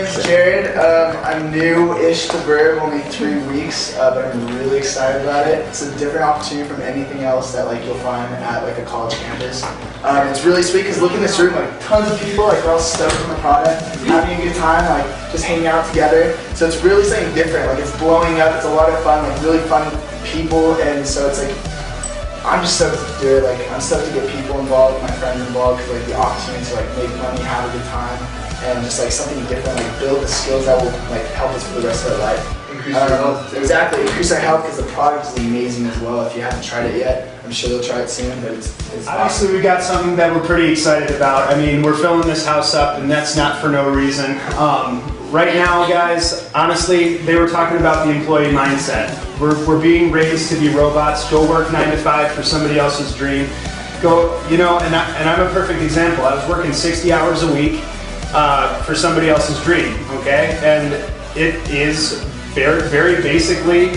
name's Jared. I'm new-ish to Verve, only 3 weeks, but I'm really excited about it. It's a different opportunity from anything else that you'll find at a college campus. It's really sweet because look in this room, tons of people, we're all stoked on the product, having a good time, just hanging out together. So it's really something different. It's blowing up. It's a lot of fun, really fun people, and so it's I'm just stoked to do it. I'm stoked to get people involved, my friends involved, because the opportunity to make money, have a good time, and just something different, build the skills that will help us for the rest of our life. Increase our health. Exactly, increase our health because the product is amazing as well. If you haven't tried it yet, I'm sure you'll try it soon, but it's Obviously awesome. we got something that we're pretty excited about. I mean, we're filling this house up and that's not for no reason. Right now, guys, honestly, they were talking about the employee mindset. We're being raised to be robots, go work 9 to 5 for somebody else's dream. Go, and I'm a perfect example. I was working 60 hours a week for somebody else's dream, okay? And it is very, very basically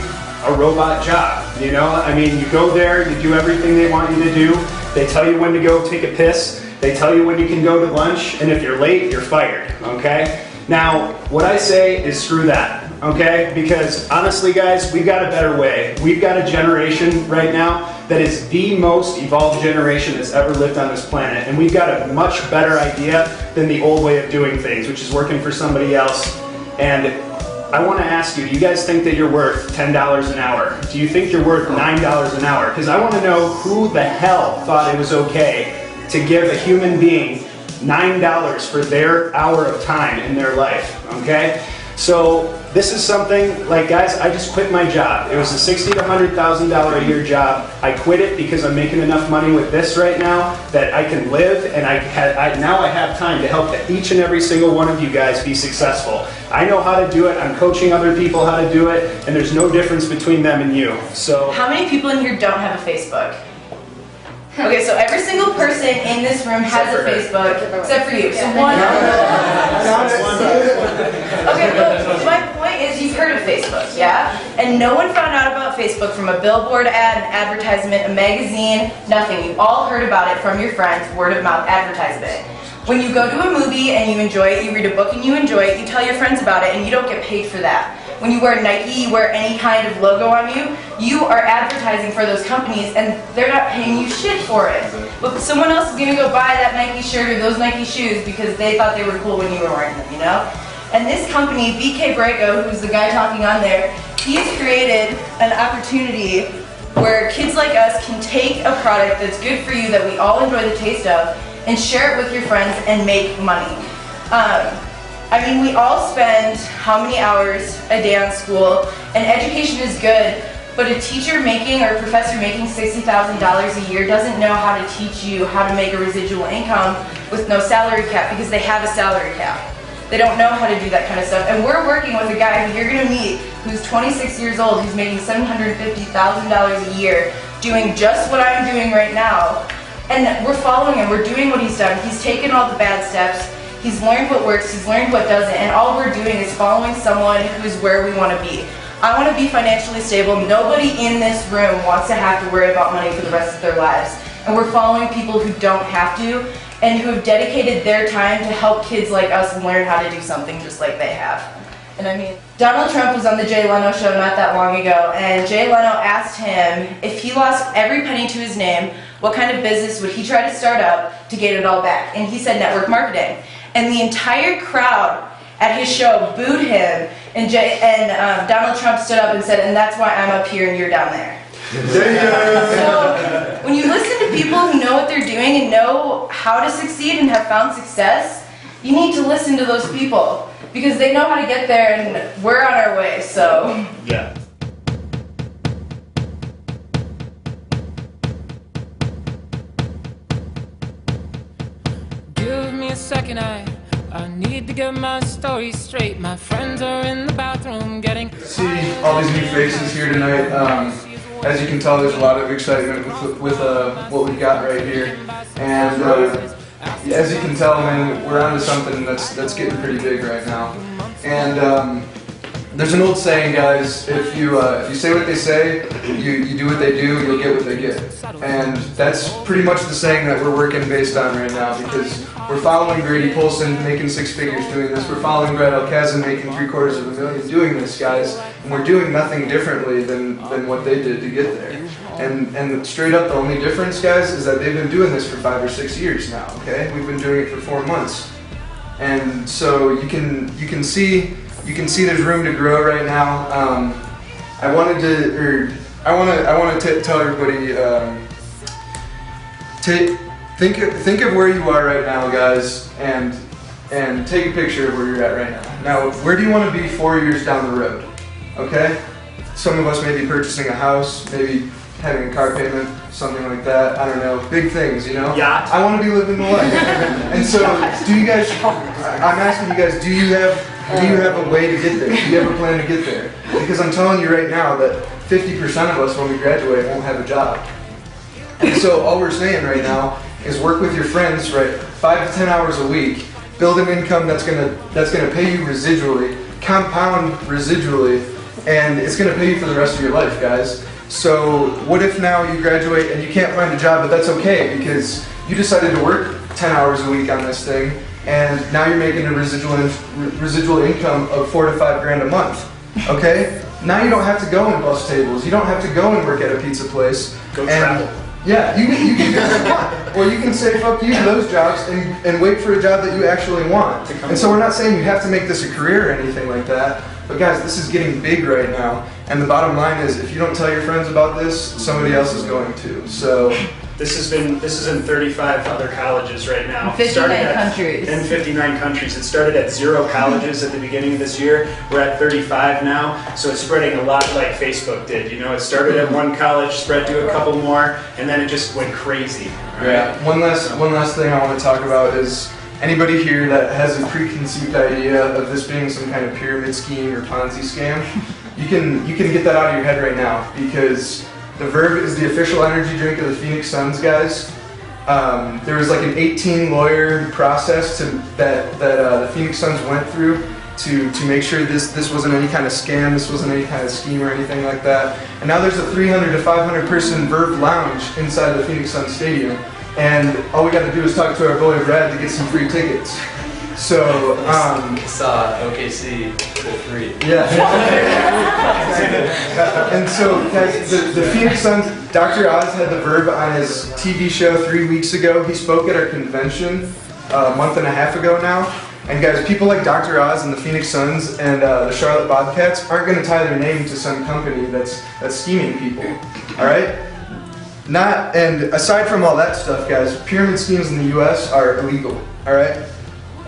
a robot job, I mean, you go there, you do everything they want you to do. They tell you when to go take a piss. They tell you when you can go to lunch, and if you're late, you're fired, okay? Now, what I say is screw that, okay? Because honestly, guys, we've got a better way. We've got a generation right now that is the most evolved generation that's ever lived on this planet, and we've got a much better idea than the old way of doing things, which is working for somebody else. And I want to ask you, do you guys think that you're worth $10 an hour? Do you think you're worth $9 an hour? Because I want to know who the hell thought it was okay to give a human being $9 for their hour of time in their life, okay? So this is something, guys, I just quit my job. It was a $60,000 to $100,000 a year job. I quit it because I'm making enough money with this right now that I can live, and now I have time to help each and every single one of you guys be successful. I know how to do it. I'm coaching other people how to do it, and there's no difference between them and you. So, how many people in here don't have a Facebook? Okay, so every single person in this room has a Facebook, except for you. So one. Okay, but my point is you've heard of Facebook, yeah? And no one found out about Facebook from a billboard ad, an advertisement, a magazine, nothing. You all heard about it from your friends, word of mouth advertisement. When you go to a movie and you enjoy it, you read a book and you enjoy it, you tell your friends about it and you don't get paid for that. When you wear Nike, you wear any kind of logo on you, you are advertising for those companies and they're not paying you shit for it. But someone else is gonna go buy that Nike shirt or those Nike shoes because they thought they were cool when you were wearing them, And this company, BK Braco, who's the guy talking on there, he's created an opportunity where kids like us can take a product that's good for you, that we all enjoy the taste of, and share it with your friends and make money. I mean, we all spend how many hours a day on school, and education is good, but a teacher making or a professor making $60,000 a year doesn't know how to teach you how to make a residual income with no salary cap because they have a salary cap. They don't know how to do that kind of stuff. And we're working with a guy who you're going to meet who's 26 years old, who's making $750,000 a year, doing just what I'm doing right now. And we're following him, we're doing what he's done. He's taken all the bad steps. He's learned what works, he's learned what doesn't, and all we're doing is following someone who's where we want to be. I want to be financially stable. Nobody in this room wants to have to worry about money for the rest of their lives. And we're following people who don't have to, and who have dedicated their time to help kids like us learn how to do something just like they have. And I mean, Donald Trump was on the Jay Leno show not that long ago, and Jay Leno asked him if he lost every penny to his name, what kind of business would he try to start up to get it all back? And he said network marketing. And the entire crowd at his show booed him, and Donald Trump stood up and said, and that's why I'm up here and you're down there. So when you listen to people who know what they're doing and know how to succeed and have found success, you need to listen to those people because they know how to get there and we're on our way, so. yeah. Give me a second, I need to get my story straight. My friends are in the bathroom getting... See all these new faces here tonight. As you can tell, there's a lot of excitement with what we've got right here. And as you can tell, man, we're onto something that's getting pretty big right now. And There's an old saying, guys, if you say what they say, you do what they do, you'll get what they get. And that's pretty much the saying that we're working based on right now, because we're following Grady Polson making 6 figures doing this. We're following Brad Elkazin making $750,000 doing this, guys. And we're doing nothing differently than what they did to get there. And straight up, the only difference, guys, is that they've been doing this for 5 or 6 years now, okay? We've been doing it for 4 months. And so you can see there's room to grow right now. I want to tell everybody, think of where you are right now, guys, and take a picture of where you're at right now. Now, where do you want to be 4 years down the road? Okay? Some of us may be purchasing a house, maybe having a car payment, something like that. I don't know, big things, you know? Yacht. I want to be living the life. And so, do you guys, I'm asking you guys, do you have a way to get there? Do you have a plan to get there? Because I'm telling you right now that 50% of us when we graduate won't have a job. And so all we're saying right now is work with your friends, right, 5 to 10 hours a week, build an income that's gonna pay you residually, compound residually, and it's gonna pay you for the rest of your life, guys. So what if now you graduate and you can't find a job, but that's okay because you decided to work 10 hours a week on this thing, and now you're making a residual income of 4 to 5 grand a month. Okay? Now you don't have to go and bus tables. You don't have to go and work at a pizza place. Go travel. Yeah, you can do what you want. Or you can say fuck you to those jobs and wait for a job that you actually want. And so we're not saying you have to make this a career or anything like that. But guys, this is getting big right now. And the bottom line is, if you don't tell your friends about this, somebody else is going to. So this is in 35 other colleges right now. 59 countries. In 59 countries. It started at 0 colleges at the beginning of this year. We're at 35 now, so it's spreading a lot like Facebook did. You know, it started at 1 college, spread to a couple more, and then it just went crazy. Right? Yeah. One last thing I want to talk about is anybody here that has a preconceived idea of this being some kind of pyramid scheme or Ponzi scam, you can get that out of your head right now, because the Verve is the official energy drink of the Phoenix Suns, guys. There was like an 18-lawyer process that the Phoenix Suns went through to make sure this wasn't any kind of scam, this wasn't any kind of scheme or anything like that. And now there's a 300 to 500 person Verve lounge inside the Phoenix Suns stadium, and all we got to do is talk to our boy Brad to get some free tickets. So, saw OKC for free. Yeah. And so, guys, the Phoenix Suns, Dr. Oz had the Verve on his TV show 3 weeks ago. He spoke at our convention a month and a half ago now. And guys, people like Dr. Oz and the Phoenix Suns and the Charlotte Bobcats aren't going to tie their name to some company that's scheming people. All right? And aside from all that stuff, guys, pyramid schemes in the U.S. are illegal. All right?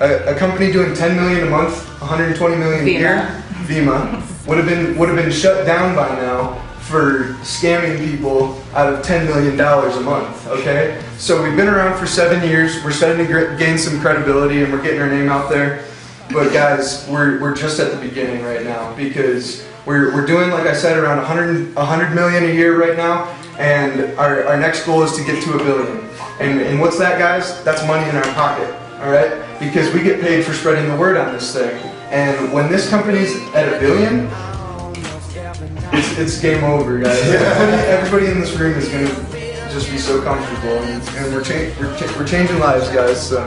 A company doing $10 million a month, $120 million a year, Vemma, would have been shut down by now for scamming people out of $10 million a month. Okay, so we've been around for 7 years. We're starting to gain some credibility, and we're getting our name out there. But guys, we're just at the beginning right now, because we're doing, like I said, around 100 million a year right now, and our next goal is to get to $1 billion. And what's that, guys? That's money in our pocket. All right, because we get paid for spreading the word on this thing. And when this company's at $1 billion, it's game over, guys. Everybody in this room is gonna just be so comfortable, and we're changing lives, guys. So.